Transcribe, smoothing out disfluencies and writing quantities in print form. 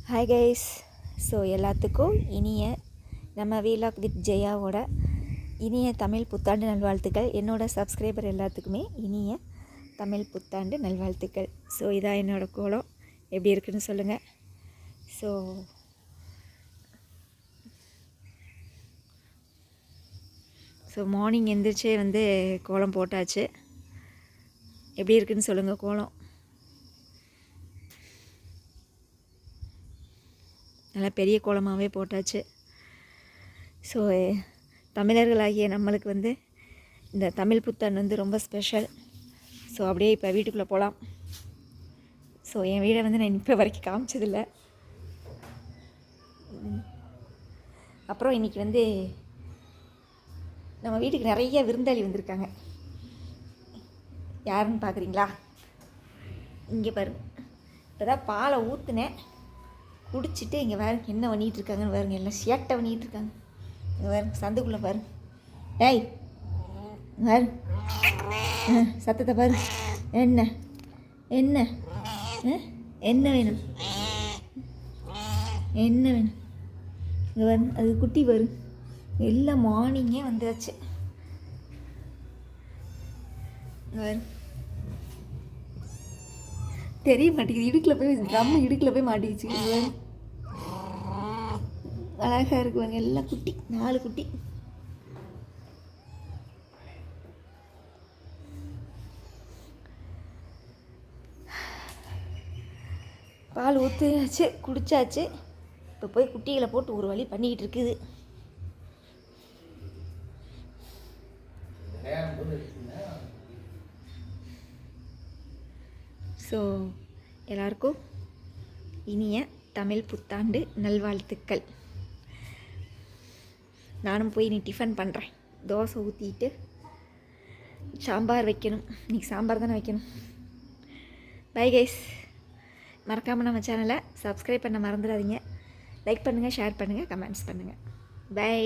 Hi guys. So எல்லாத்துக்கும் இனிய நம்ம வீலாக் வித் ஜெயாவோட இனிய தமிழ் புத்தாண்டு நல்வாழ்த்துக்கள். என்னோடய சப்ஸ்கிரைபர் எல்லாத்துக்குமே இனிய தமிழ் புத்தாண்டு நல்வாழ்த்துக்கள். ஸோ இதான் என்னோடய கோலம். எப்படி இருக்குன்னு சொல்லுங்கள். ஸோ மார்னிங் எந்திரிச்சே கோலம் போட்டாச்சு. எப்படி இருக்குன்னு சொல்லுங்கள் கோலம். நல்லா பெரிய கோலமாகவே போட்டாச்சு. ஸோ தமிழர்களாகிய நம்மளுக்கு இந்த தமிழ் புத்தாண்டு ரொம்ப ஸ்பெஷல். ஸோ அப்படியே இப்போ வீட்டுக்குள்ளே போகலாம். ஸோ என் வீடை நான் இப்போ வரைக்கும் காமிச்சதில்லை. அப்புறம் இன்றைக்கி நம்ம வீட்டுக்கு நிறைய விருந்தாளி வந்திருக்காங்க. யாருன்னு பார்க்குறீங்களா? இங்கே பாருங்க. இப்போ தான் பாலை ஊற்றுனேன், குடிச்சிட்டு இங்கே பாருங்க என்ன பண்ணிகிட்ருக்காங்கன்னு பாருங்க. எல்லாம் சேட்டை பண்ணிகிட்ருக்காங்க. இங்கே பாருங்க, சந்துக்குள்ளே பாருங்க. டேய் பாரு, சத்தத்தை பாரு. என்ன என்ன என்ன வேணும்? என்ன வேணும்? இங்கே பாருங்க, அது குட்டி பாரு. எல்லாம் மார்னிங்கே வந்தாச்சு. தெரிய மாட்டேங்குது. இடுக்கில் போய் நம்ம இடுக்கில் போய் மாட்டிக்கிச்சு. அழகாக இருக்குவாங்க. எல்லாம் குட்டி, 4 குட்டி. பால் ஊற்றியாச்சு, குடித்தாச்சு. இப்போ போய் குட்டிகளை போட்டு ஒரு வழி பண்ணிக்கிட்டு இருக்குது. ஸோ எல்லாருக்கும் இனிய தமிழ் புத்தாண்டு நல்வாழ்த்துக்கள். நானும் போய் நீ டிஃபன் பண்ணுறேன். தோசை ஊற்றிட்டு சாம்பார் வைக்கணும். இன்றைக்கி சாம்பார் தானே வைக்கணும். Bye guys. மறக்காமல் நம்ம சேனலை சப்ஸ்கிரைப் பண்ண மறந்துடாதீங்க. லைக் பண்ணுங்கள், ஷேர் பண்ணுங்கள், கமெண்ட்ஸ் பண்ணுங்கள். பை.